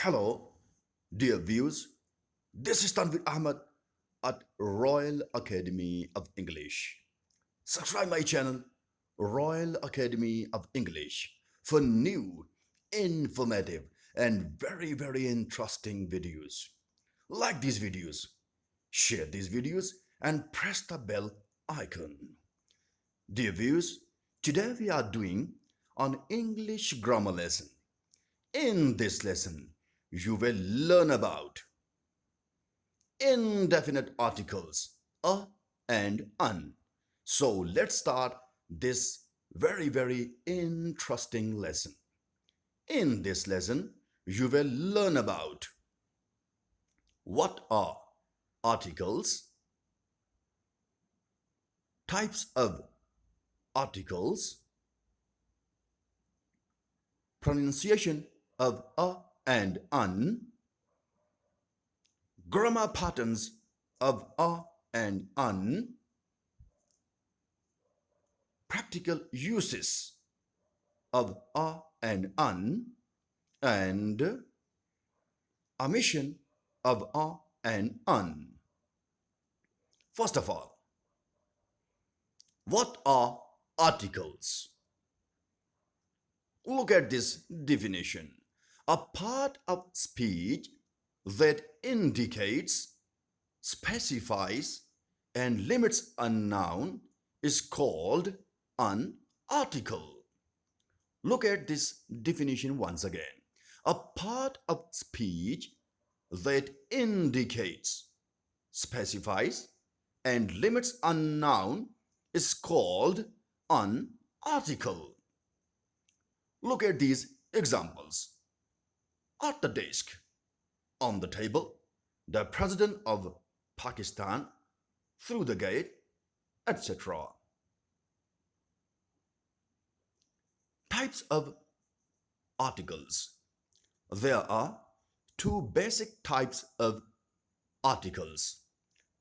Hello, dear viewers. This is Tanvir Ahmed at Royal Academy of English. Subscribe my channel, Royal Academy of English, for new, informative, and very interesting videos. Like these videos, share these videos, and press the bell icon. Dear viewers, today we are doing an English grammar lesson. In this lesson, you will learn about indefinite articles a and un. So let's start this very interesting lesson. In this lesson, you will learn about what are articles, types of articles, pronunciation of a and un, grammar patterns of a and un, practical uses of a and un, and omission of a and un. First of all, what are articles? Look at this definition. A part of speech that indicates, specifies, and limits a noun is called an article. Look at this definition once again. A part of speech that indicates, specifies, and limits a noun is called an article. Look at these examples. At the desk, on the table, the President of Pakistan, through the gate, etc. Types of articles. There are two basic types of articles.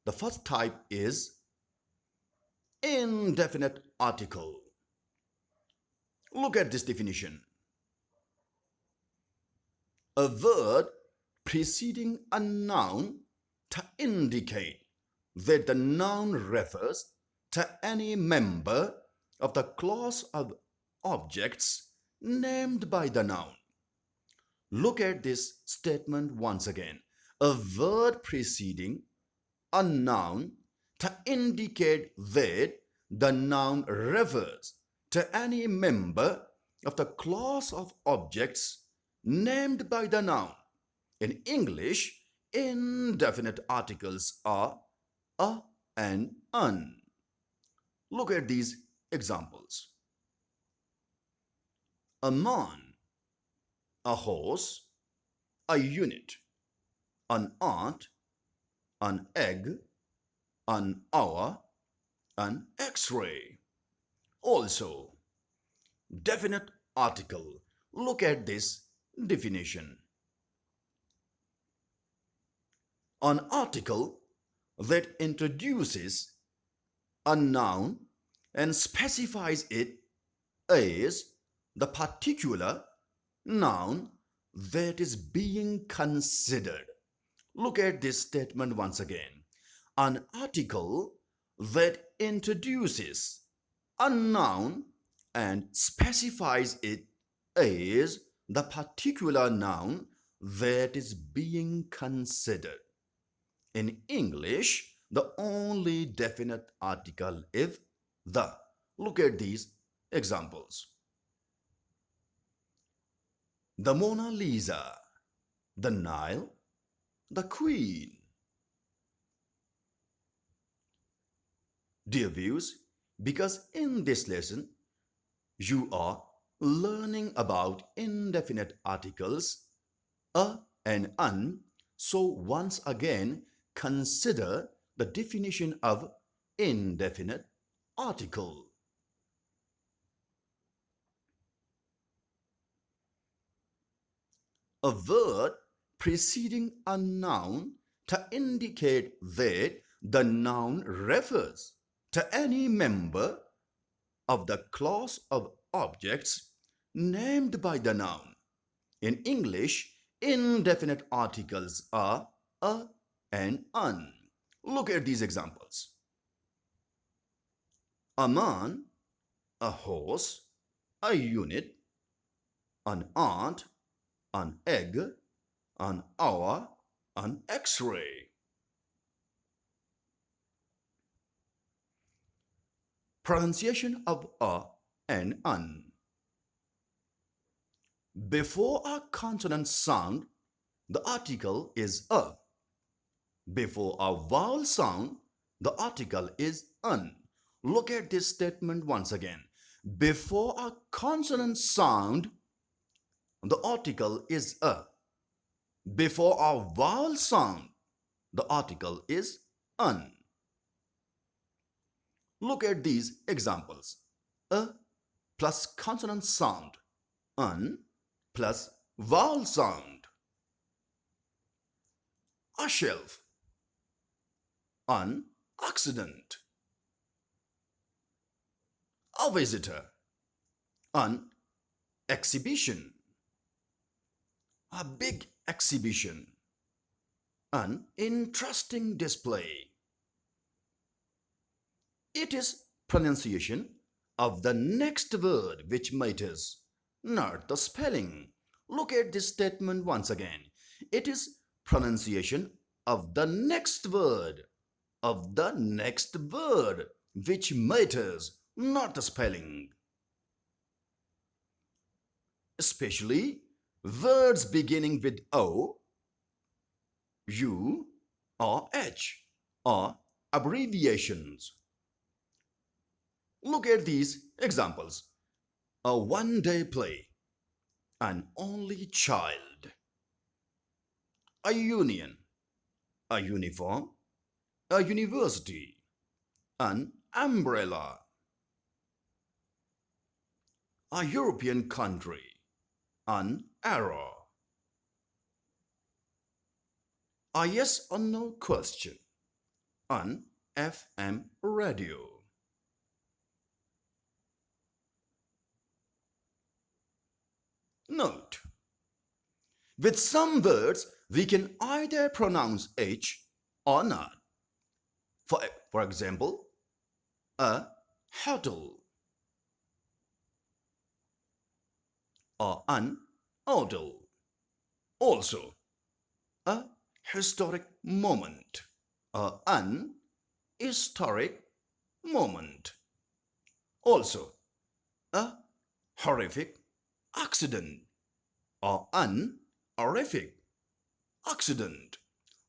The first type is indefinite article. Look at this definition. A word preceding a noun to indicate that the noun refers to any member of the class of objects named by the noun. Look at this statement once again. A word preceding a noun to indicate that the noun refers to any member of the class of objects named by the noun. In English, indefinite articles are a and un. Look at these examples. A man, a horse, a unit, an ant, an egg, an hour, an X-ray. Also, definite article. Look at this definition. An article that introduces a noun and specifies it as the particular noun that is being considered. Look at this statement once again. An article that introduces a noun and specifies it as the particular noun that is being considered. In English, the only definite article is the. Look at these examples. The Mona Lisa, the Nile, the Queen. Dear viewers, because in this lesson, you are learning about indefinite articles, a and un, so once again, consider the definition of indefinite article. A word preceding a noun to indicate that the noun refers to any member of the class of objects named by the noun. In English, Indefinite articles are a and un. Look at these examples. A man, a horse, a unit, an aunt, an egg, an hour, an X-ray. Pronunciation of a and un. Before a consonant sound, the article is a. Before a vowel sound, the article is un. Look at this statement once again. Before a consonant sound, the article is a. Before a vowel sound, the article is un. Look at these examples. A plus consonant sound, un plus vowel sound. A shelf, an accident. A visitor, an exhibition. A big exhibition, an interesting display. It is pronunciation of the next word which matters, not the spelling. Look at this statement once again. It is pronunciation of the next word, which matters, not the spelling. Especially words beginning with O, U, or H, or abbreviations. Look at these examples. A one-day play, an only child. A union, a uniform, a university, an umbrella. A European country, an arrow. A yes or no question, an FM radio. Note: with some words, we can either pronounce H or not. For example, a hotel or an hotel. Also, a historic moment or an historic moment. Also, a horrific accident or an horrific accident.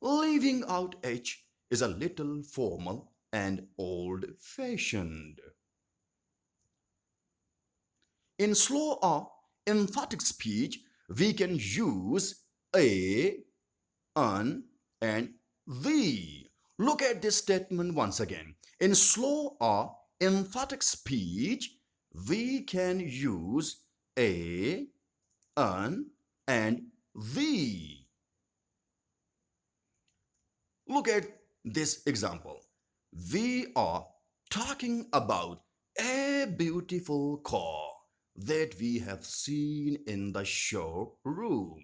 Leaving out H is a little formal and old-fashioned. In slow or emphatic speech, we can use a, an, and the. Look at this statement once again. In slow or emphatic speech, we can use a, an, and the. Look at this example. We are talking about a beautiful car that we have seen in the showroom.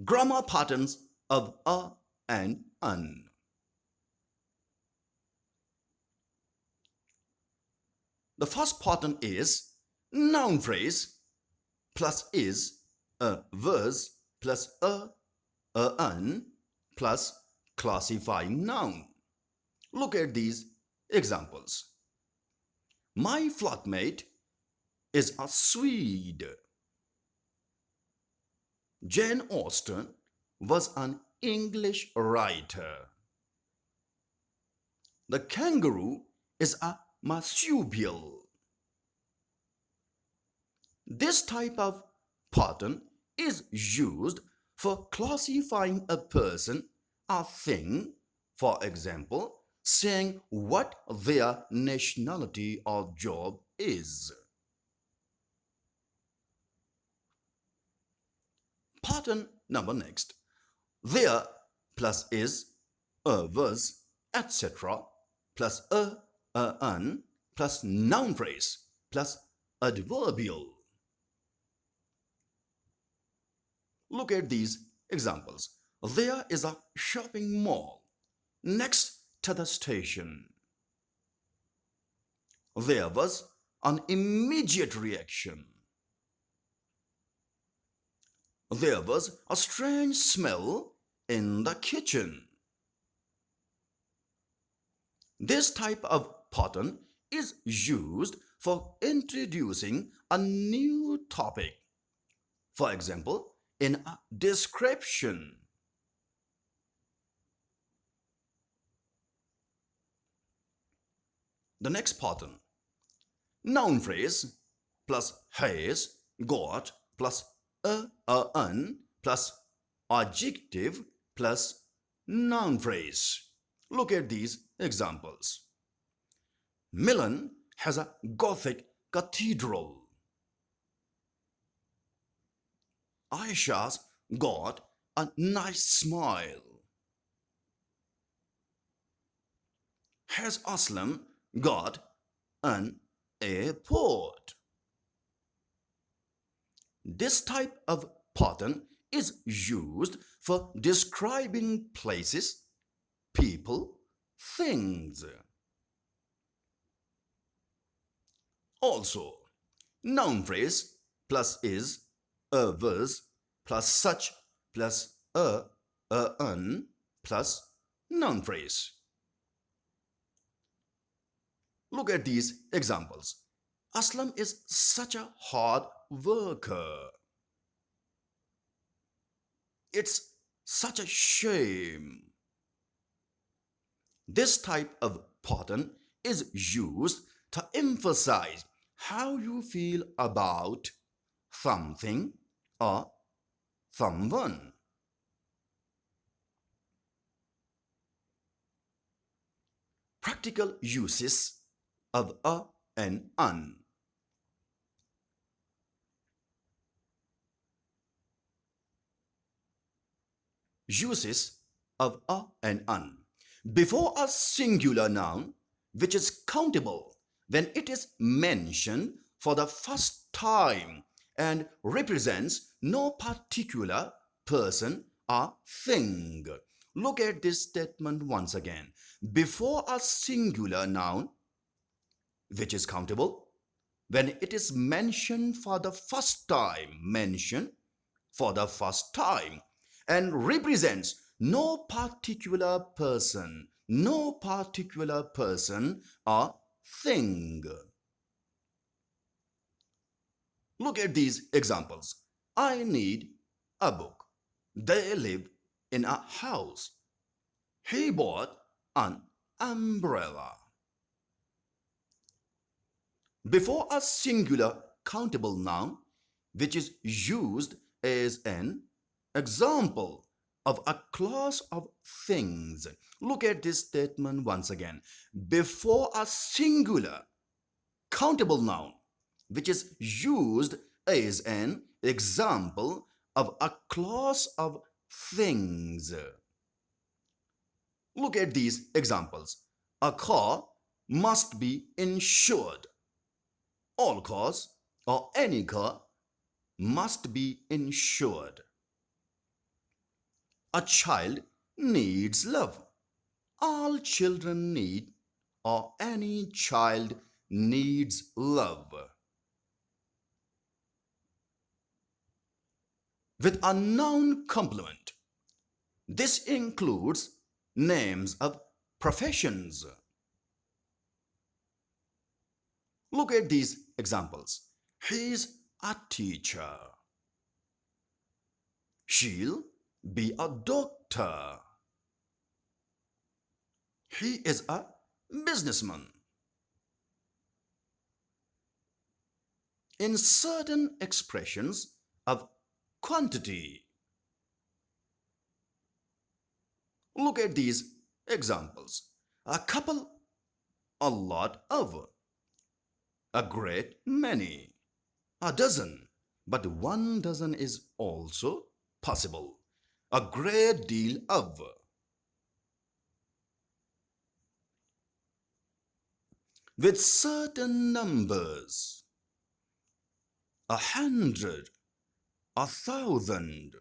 Grammar patterns of a and an. The first pattern is noun phrase plus is, a verse plus a an plus classifying noun. Look at these examples. My flatmate is a Swede. Jane Austen was an English writer. The kangaroo is a marsupial. This type of pattern is used for classifying a person or thing, for example, saying what their nationality or job is. Pattern number next. There plus is, a was, etc. plus a an plus noun phrase plus adverbial. Look at these examples. There is a shopping mall next to the station. There was an immediate reaction. There was a strange smell in the kitchen. This type of pattern is used for introducing a new topic. For example, in a description. The next pattern. Noun phrase plus has, got plus an plus adjective plus noun phrase. Look at these examples. Milan has a Gothic cathedral. Aisha's got a nice smile. Has Aslam got an airport? This type of pattern is used for describing places, people, things. Also, noun phrase plus is, was plus such plus an plus noun phrase. Look at these examples. Aslam is such a hard worker. It's such a shame. This type of pattern is used to emphasize how you feel about something or someone. Practical uses of a and an. Uses of a and an. Before a singular noun, which is countable when it is mentioned for the first time and represents no particular person or thing. Look at this statement once again. Before a singular noun, which is countable when it is mentioned for the first time, and represents no particular person or thing. Look at these examples. I need a book. They lived in a house. He bought an umbrella. Before a singular countable noun, which is used as an example of a class of things. Look at this statement once again. Before a singular countable noun, which is used as an example of a class of things. Look at these examples. A car must be insured. All cars or any car must be insured. A child needs love. All children need or any child needs love. With a noun complement, this includes names of professions. Look at these examples. He's a teacher. She'll be a doctor. He is a businessman. In certain expressions of quantity. Look at these examples. A couple, a lot of, a great many, a dozen, but 1 dozen is also possible. A great deal of. With certain numbers. 100, 1,000.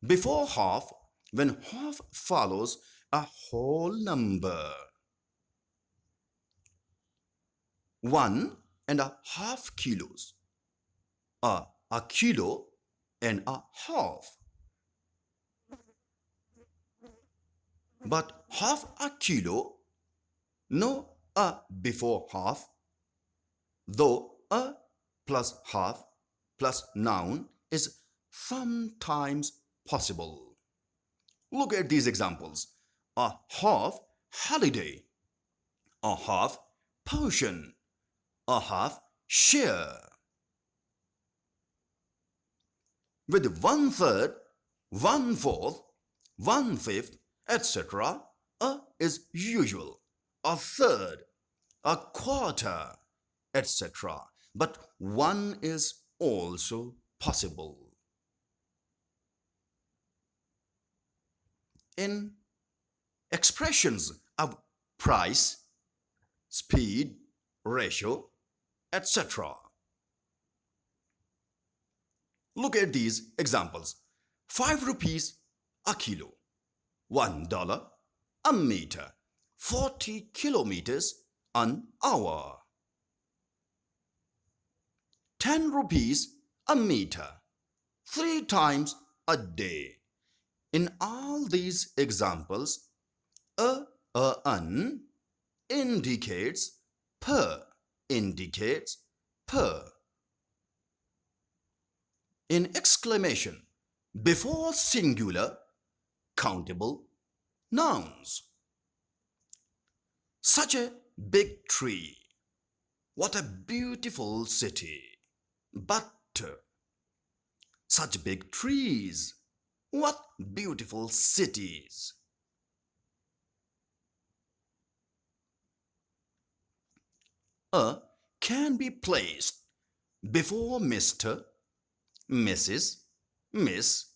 Before half, when half follows a whole number. 1.5 kilos. A kilo and a half. But half a kilo, no a before half, though a plus half plus noun is sometimes possible. Look at these examples. A half holiday, a half potion, a half share. With 1/3, 1/4, 1/5, etc., a is usual, a third, a quarter, etc. But one is also possible. In expressions of price, speed, ratio, etc. Look at these examples. 5 rupees a kilo, $1 a meter, 40 kilometers an hour. 10 rupees a meter, 3 times a day. In all these examples, an indicates per. In exclamation, before singular, countable nouns. Such a big tree. What a beautiful city. But such big trees. What beautiful cities. A can be placed before Mr., Mrs., Miss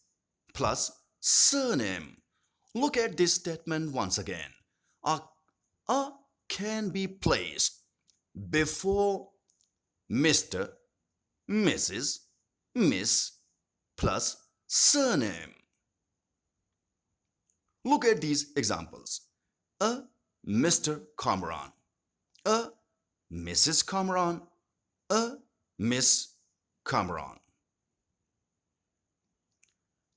plus surname. Look at this statement once again. A can be placed before Mr., Mrs., Miss plus surname. Look at these examples. A Mr. Kamran, a Mrs. Kamran, a Miss Kamran.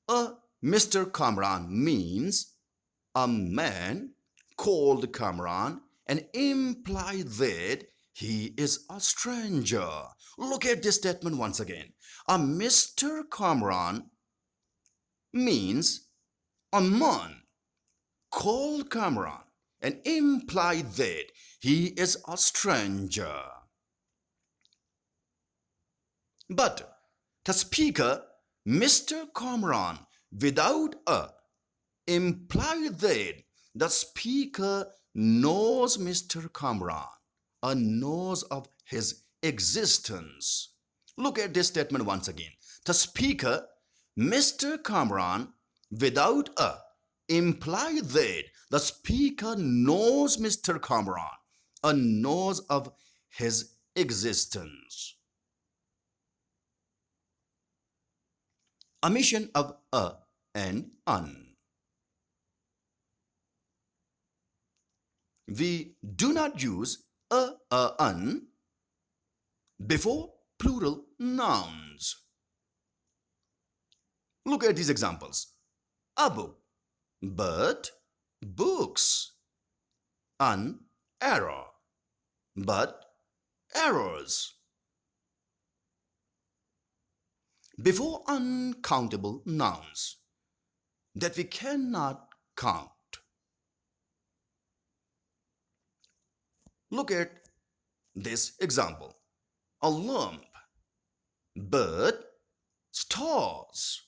A Mr. Kamran means a man called Kamran and imply that he is a stranger. Look at this statement once again. A Mr. Kamran means a man called Kamran and imply that he is a stranger. But the speaker, Mr. Kamran, without a, imply that the speaker knows Mr. Kamran, knows of his existence. Look at this statement once again. The speaker, Mr. Kamran, without a, imply that the speaker knows Mr. Kamran, knows of his existence. Omission of a and un. We do not use un before plural nouns. Look at these examples. A book, but books. An error, but errors. Before uncountable nouns that we cannot count. Look at this example. A lump, but stars.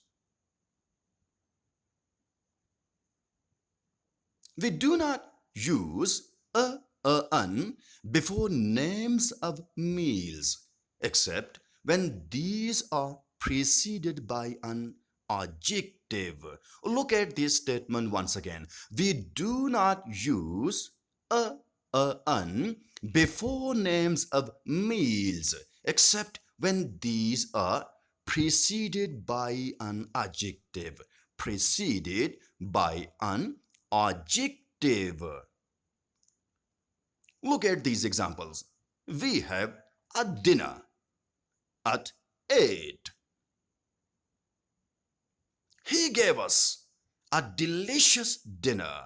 We do not use un before names of meals except when these are preceded by an adjective. Look at this statement once again. We do not use un before names of meals except when these are preceded by an adjective. Preceded by an adjective. Look at these examples. We have a dinner at 8. He gave us a delicious dinner.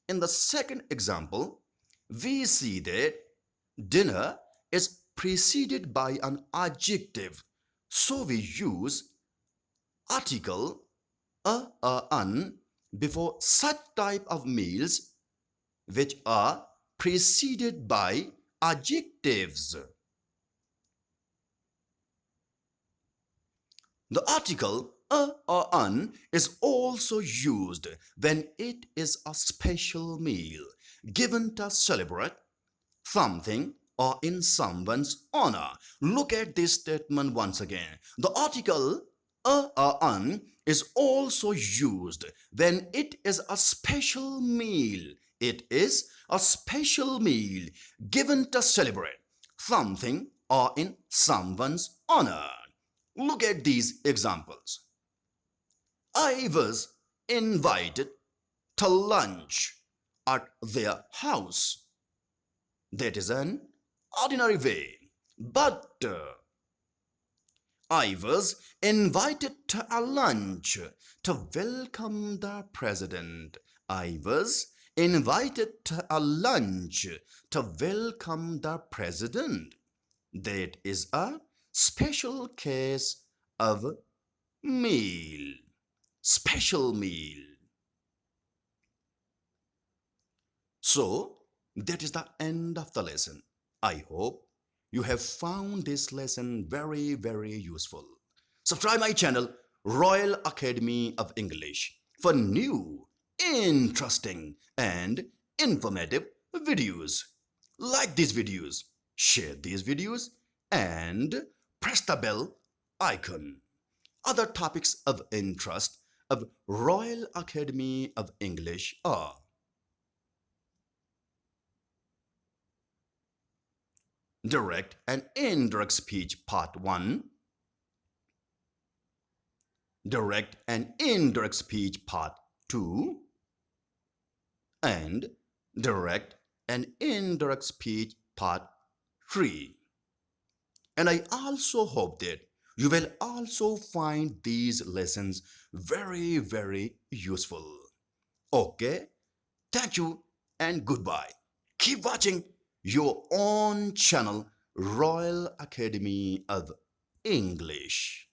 In the second example, we see that dinner is preceded by an adjective. So we use article an before such type of meals which are preceded by adjectives. The article a or an is also used when it is a special meal given to celebrate something or in someone's honor. Look at this statement once again. The article a or an is also used when it is a special meal. It is a special meal given to celebrate something or in someone's honor. Look at these examples. I was invited to lunch at their house. That is an ordinary way. But I was invited to a lunch to welcome the president. I was invited to a lunch to welcome the president. That is a special case of meal. Special meal. So, that is the end of the lesson. I hope you have found this lesson very, very useful. Subscribe my channel, Royal Academy of English, for new, interesting, and informative videos. Like these videos, share these videos, and press the bell icon. Other topics of interest of Royal Academy of English are Direct and Indirect Speech Part 1, Direct and Indirect Speech Part 2, and Direct and Indirect Speech Part 3. And I also hope that you will also find these lessons very, very useful. Okay, thank you and goodbye. Keep watching your own channel, Royal Academy of English.